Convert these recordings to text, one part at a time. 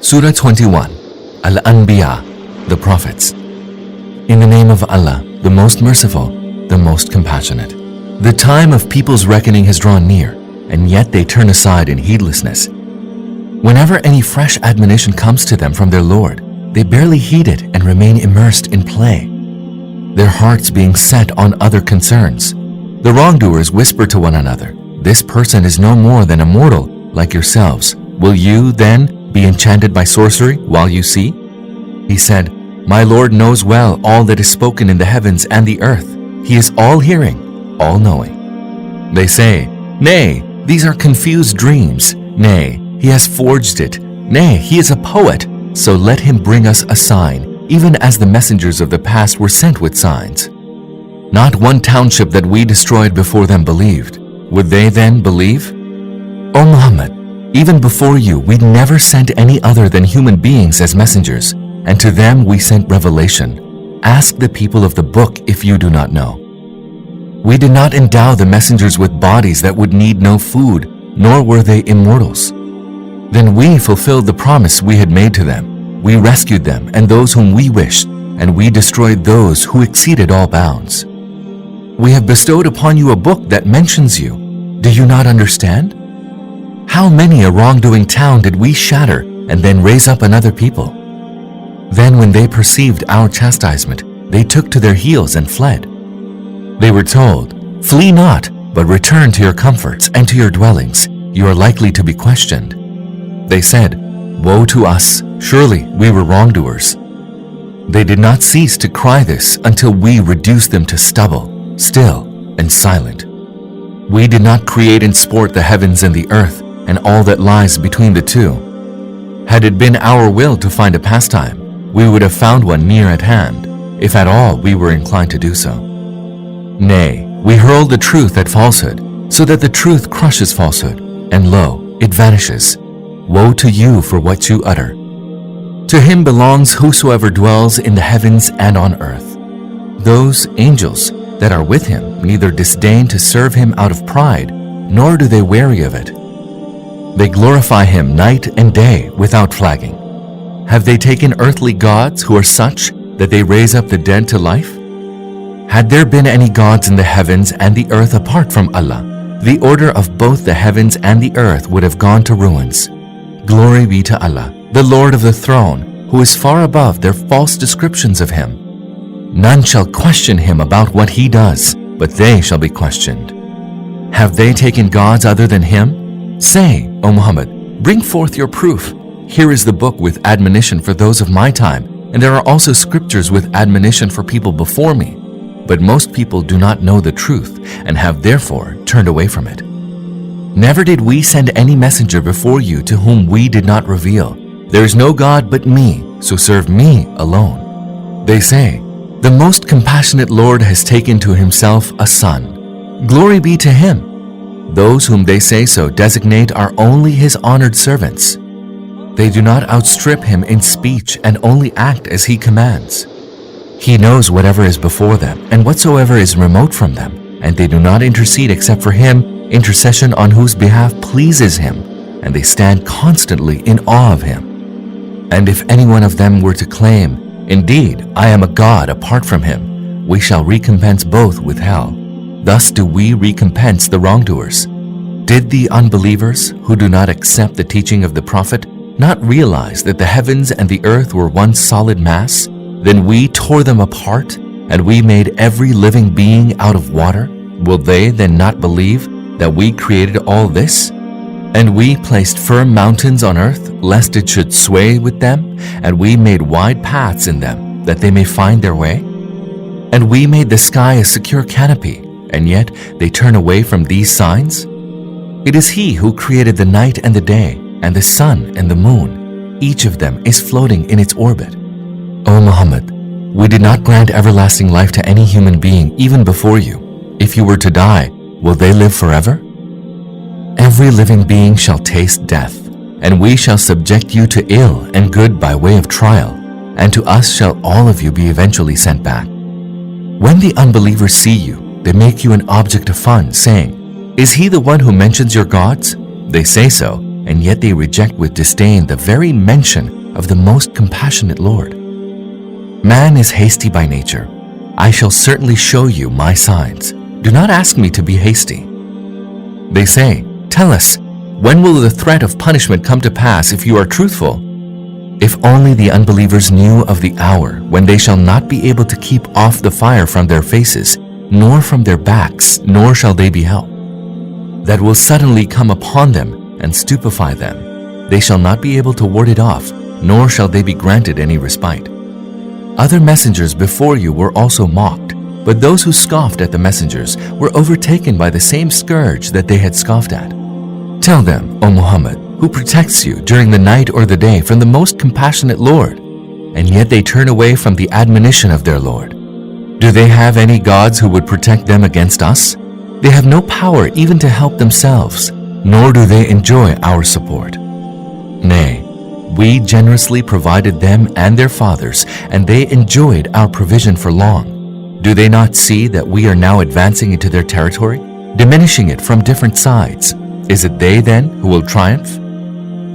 Surah 21, Al-Anbiya, the Prophets. In the name of Allah, the most merciful, the most compassionate. The time of people's reckoning has drawn near, and yet they turn aside in heedlessness. Whenever any fresh admonition comes to them from their Lord, they barely heed it and remain immersed in play, their hearts being set on other concerns. The wrongdoers whisper to one another, "This person is no more than a mortal like yourselves. Will you, then, be enchanted by sorcery while you see?" He said, "My Lord knows well all that is spoken in the heavens and the earth. He is all-hearing, all-knowing." They say, "Nay, these are confused dreams. Nay, he has forged it. Nay, he is a poet. So let him bring us a sign, even as the messengers of the past were sent with signs." Not one township that we destroyed before them believed. Would they then believe? O Muhammad, even before you, we never sent any other than human beings as messengers, and to them we sent revelation. Ask the people of the book if you do not know. We did not endow the messengers with bodies that would need no food, nor were they immortals. Then we fulfilled the promise we had made to them. We rescued them and those whom we wished, and we destroyed those who exceeded all bounds. We have bestowed upon you a book that mentions you. Do you not understand? How many a wrongdoing town did we shatter and then raise up another people? Then when they perceived our chastisement, they took to their heels and fled. They were told, "Flee not, but return to your comforts and to your dwellings. You are likely to be questioned." They said, "Woe to us, surely we were wrongdoers." They did not cease to cry this until we reduced them to stubble, still and silent. We did not create and sport the heavens and the earth and all that lies between the two. Had it been our will to find a pastime, we would have found one near at hand, if at all we were inclined to do so. Nay, we hurl the truth at falsehood, so that the truth crushes falsehood, and lo, it vanishes. Woe to you for what you utter. To him belongs whosoever dwells in the heavens and on earth. Those angels that are with him neither disdain to serve him out of pride, nor do they weary of it. They glorify him night and day without flagging. Have they taken earthly gods who are such that they raise up the dead to life? Had there been any gods in the heavens and the earth apart from Allah, the order of both the heavens and the earth would have gone to ruins. Glory be to Allah, the Lord of the throne, who is far above their false descriptions of him. None shall question him about what he does, but they shall be questioned. Have they taken gods other than him? Say, O Muhammad, bring forth your proof. Here is the book with admonition for those of my time, and there are also scriptures with admonition for people before me. But most people do not know the truth and have therefore turned away from it. Never did we send any messenger before you to whom we did not reveal, "There is no God but me, so serve me alone." They say, "The most compassionate Lord has taken to himself a son. Glory be to him." Those whom they say so designate are only his honored servants. They do not outstrip him in speech and only act as he commands. He knows whatever is before them and whatsoever is remote from them, and they do not intercede except for him, intercession on whose behalf pleases him, and they stand constantly in awe of him. And if any one of them were to claim, "Indeed, I am a god apart from him," we shall recompense both with hell. Thus do we recompense the wrongdoers. Did the unbelievers, who do not accept the teaching of the Prophet, not realize that the heavens and the earth were one solid mass? Then we tore them apart, and we made every living being out of water. Will they then not believe that we created all this? And we placed firm mountains on earth, lest it should sway with them, and we made wide paths in them, that they may find their way. And we made the sky a secure canopy, and yet they turn away from these signs? It is He who created the night and the day, and the sun and the moon. Each of them is floating in its orbit. O Muhammad, we did not grant everlasting life to any human being even before you. If you were to die, will they live forever? Every living being shall taste death, and we shall subject you to ill and good by way of trial, and to us shall all of you be eventually sent back. When the unbelievers see you, they make you an object of fun, saying, "Is he the one who mentions your gods?" They say so, and yet they reject with disdain the very mention of the most compassionate Lord. Man is hasty by nature. I shall certainly show you my signs. Do not ask me to be hasty. They say, tell us, when will the threat of punishment come to pass if you are truthful? If only the unbelievers knew of the hour when they shall not be able to keep off the fire from their faces, nor from their backs, nor shall they be helped. That will suddenly come upon them and stupefy them. They shall not be able to ward it off, nor shall they be granted any respite. Other messengers before you were also mocked, but those who scoffed at the messengers were overtaken by the same scourge that they had scoffed at. Tell them, O Muhammad, who protects you during the night or the day from the most compassionate Lord, and yet they turn away from the admonition of their Lord. Do they have any gods who would protect them against us? They have no power even to help themselves, nor do they enjoy our support. Nay, we generously provided them and their fathers, and they enjoyed our provision for long. Do they not see that we are now advancing into their territory, diminishing it from different sides? Is it they then who will triumph?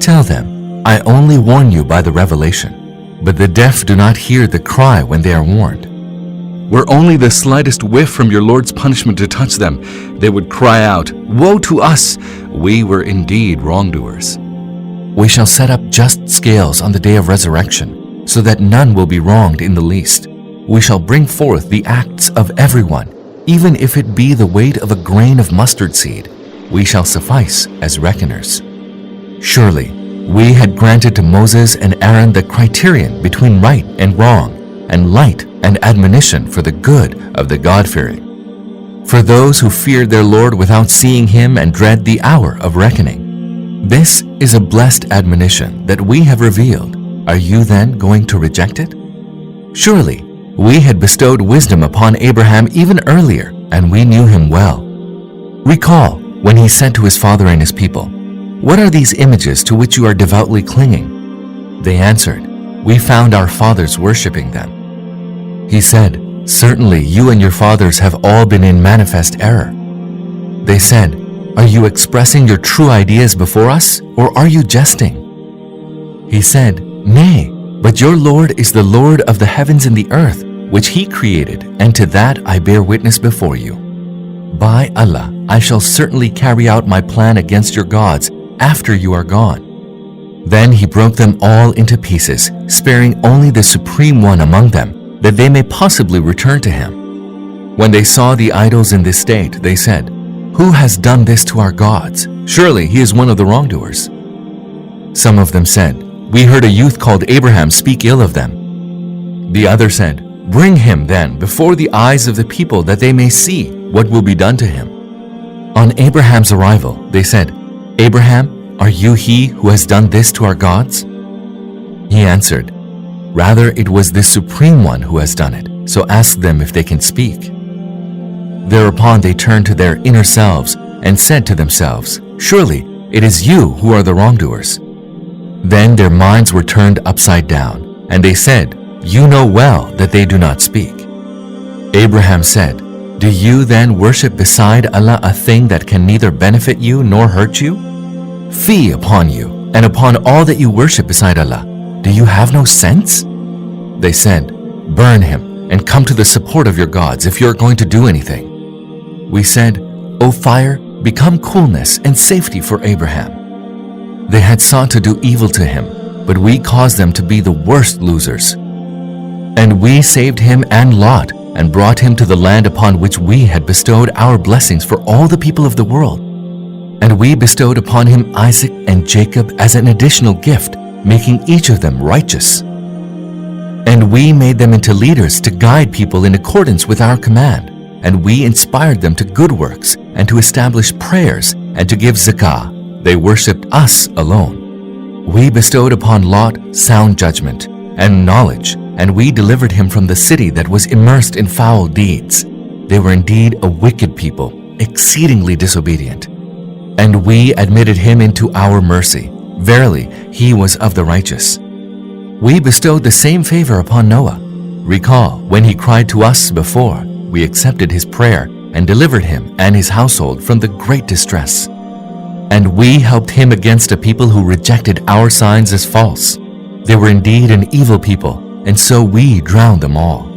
Tell them, I only warn you by the revelation, but the deaf do not hear the cry when they are warned. Were only the slightest whiff from your Lord's punishment to touch them, they would cry out, woe to us! We were indeed wrongdoers. We shall set up just scales on the day of resurrection, so that none will be wronged in the least. We shall bring forth the acts of everyone, even if it be the weight of a grain of mustard seed. We shall suffice as reckoners. Surely, we had granted to Moses and Aaron the criterion between right and wrong, and light and admonition for the good of the God-fearing. For those who feared their Lord without seeing him and dread the hour of reckoning. This is a blessed admonition that we have revealed. Are you then going to reject it? Surely, we had bestowed wisdom upon Abraham even earlier, and we knew him well. Recall when he said to his father and his people, what are these images to which you are devoutly clinging? They answered, we found our fathers worshipping them. He said, certainly you and your fathers have all been in manifest error. They said, are you expressing your true ideas before us, or are you jesting? He said, nay, but your Lord is the Lord of the heavens and the earth, which he created, and to that I bear witness before you. By Allah, I shall certainly carry out my plan against your gods after you are gone. Then he broke them all into pieces, sparing only the Supreme One among them, that they may possibly return to him. When they saw the idols in this state, they said, who has done this to our gods? Surely he is one of the wrongdoers. Some of them said, we heard a youth called Abraham speak ill of them. The other said, bring him then before the eyes of the people that they may see what will be done to him. On Abraham's arrival, they said, Abraham, are you he who has done this to our gods? He answered, rather it was the Supreme One who has done it, so ask them if they can speak. Thereupon they turned to their inner selves and said to themselves, surely it is you who are the wrongdoers. Then their minds were turned upside down, and they said, you know well that they do not speak. Abraham said, do you then worship beside Allah a thing that can neither benefit you nor hurt you? Fie upon you and upon all that you worship beside Allah. Do you have no sense? They said, burn him and come to the support of your gods if you are going to do anything. We said, O fire, become coolness and safety for Abraham. They had sought to do evil to him, but we caused them to be the worst losers. And we saved him and Lot, and brought him to the land upon which we had bestowed our blessings for all the people of the world. And we bestowed upon him Isaac and Jacob as an additional gift, making each of them righteous. And we made them into leaders to guide people in accordance with our command. And we inspired them to good works, and to establish prayers, and to give zakah. They worshipped us alone. We bestowed upon Lot sound judgment and knowledge, and we delivered him from the city that was immersed in foul deeds. They were indeed a wicked people, exceedingly disobedient. And we admitted him into our mercy. Verily, he was of the righteous. We bestowed the same favor upon Noah. Recall when he cried to us before, we accepted his prayer and delivered him and his household from the great distress. And we helped him against a people who rejected our signs as false. They were indeed an evil people, and so we drowned them all.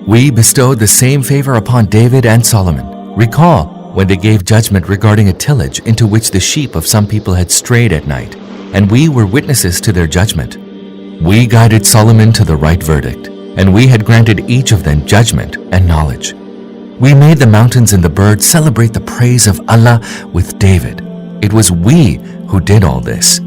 We bestowed the same favor upon David and Solomon. Recall when they gave judgment regarding a tillage into which the sheep of some people had strayed at night, and we were witnesses to their judgment. We guided Solomon to the right verdict, and we had granted each of them judgment and knowledge. We made the mountains and the birds celebrate the praise of Allah with David. It was we who did all this.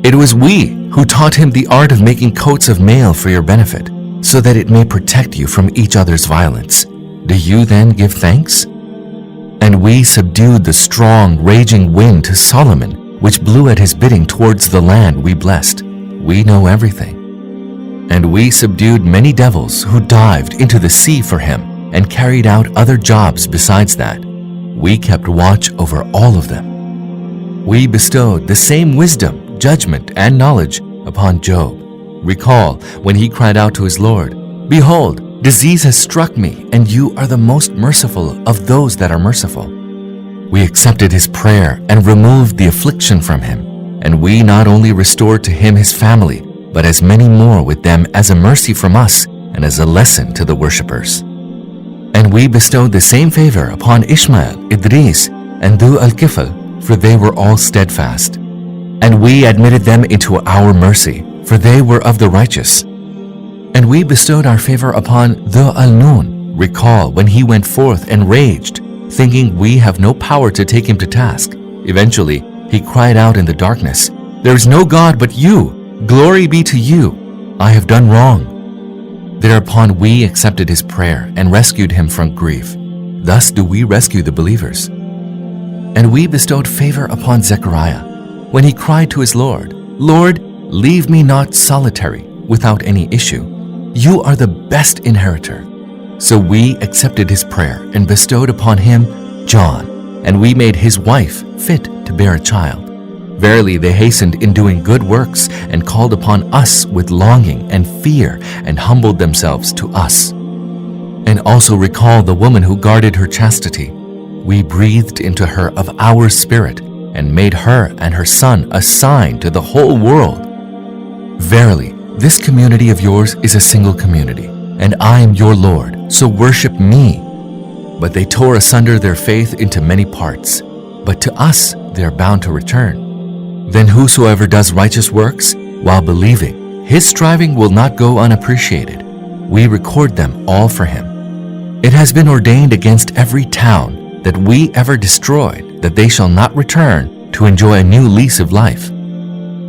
It was we who taught him the art of making coats of mail for your benefit, so that it may protect you from each other's violence. Do you then give thanks? And we subdued the strong, raging wind to Solomon, which blew at his bidding towards the land we blessed. We know everything. And we subdued many devils who dived into the sea for him and carried out other jobs besides that. We kept watch over all of them. We bestowed the same wisdom, judgment, and knowledge upon Job. Recall when he cried out to his Lord, "Behold, disease has struck me, and you are the most merciful of those that are merciful." We accepted his prayer and removed the affliction from him, and we not only restored to him his family, but as many more with them as a mercy from us and as a lesson to the worshippers. And we bestowed the same favor upon Ishmael, Idris, and Dhu al-Kifl, for they were all steadfast. And we admitted them into our mercy, for they were of the righteous. And we bestowed our favor upon Dhu al-Nun. Recall when he went forth and raged, thinking we have no power to take him to task. Eventually, he cried out in the darkness, "There is no God but you. Glory be to you. I have done wrong." Thereupon we accepted his prayer and rescued him from grief. Thus do we rescue the believers. And we bestowed favor upon Zechariah when he cried to his Lord, "Lord, leave me not solitary without any issue. You are the best inheritor." So we accepted his prayer and bestowed upon him John, and we made his wife fit to bear a child. Verily, they hastened in doing good works and called upon us with longing and fear and humbled themselves to us. And also recall the woman who guarded her chastity. We breathed into her of our spirit and made her and her son a sign to the whole world. Verily, this community of yours is a single community, and I am your Lord, so worship me. But they tore asunder their faith into many parts, but to us they are bound to return. Then whosoever does righteous works while believing, his striving will not go unappreciated. We record them all for him. It has been ordained against every town that we ever destroyed that they shall not return to enjoy a new lease of life,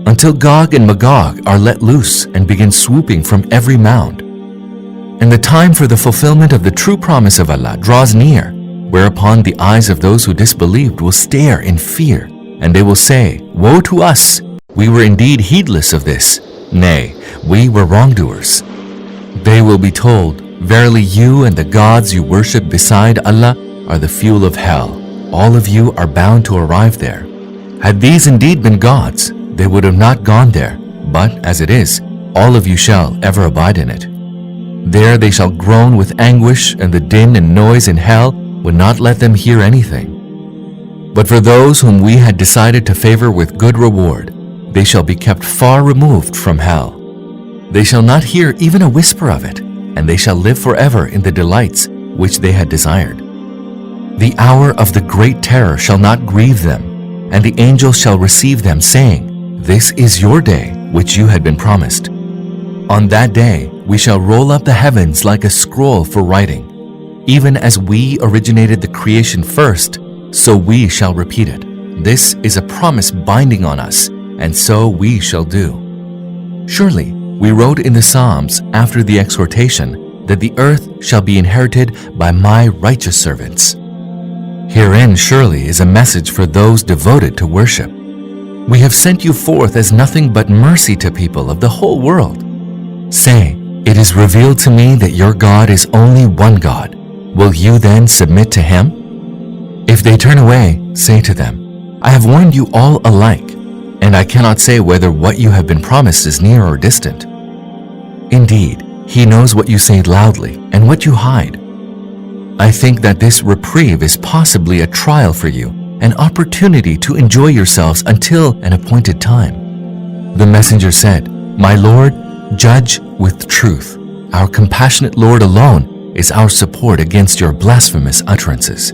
until Gog and Magog are let loose and begin swooping from every mound. And the time for the fulfillment of the true promise of Allah draws near, whereupon the eyes of those who disbelieved will stare in fear, and they will say, "Woe to us! We were indeed heedless of this. Nay, we were wrongdoers." They will be told, "Verily you and the gods you worship beside Allah are the fuel of hell. All of you are bound to arrive there. Had these indeed been gods, they would have not gone there, but as it is, all of you shall ever abide in it. There they shall groan with anguish, and the din and noise in hell would not let them hear anything. But for those whom we had decided to favor with good reward, they shall be kept far removed from hell. They shall not hear even a whisper of it, and they shall live forever in the delights which they had desired. The hour of the great terror shall not grieve them, and the angels shall receive them, saying, "This is your day which you had been promised." On that day we shall roll up the heavens like a scroll for writing. Even as we originated the creation first, so we shall repeat it. This is a promise binding on us, and so we shall do. Surely we wrote in the Psalms after the exhortation that the earth shall be inherited by my righteous servants. Herein surely is a message for those devoted to worship. We have sent you forth as nothing but mercy to people of the whole world. Say, "It is revealed to me that your God is only one God. Will you then submit to him?" If they turn away, say to them, "I have warned you all alike, and I cannot say whether what you have been promised is near or distant. Indeed, he knows what you say loudly and what you hide. I think that this reprieve is possibly a trial for you, an opportunity to enjoy yourselves until an appointed time. The messenger said, "My Lord, judge with truth. Our compassionate Lord alone is our support against your blasphemous utterances."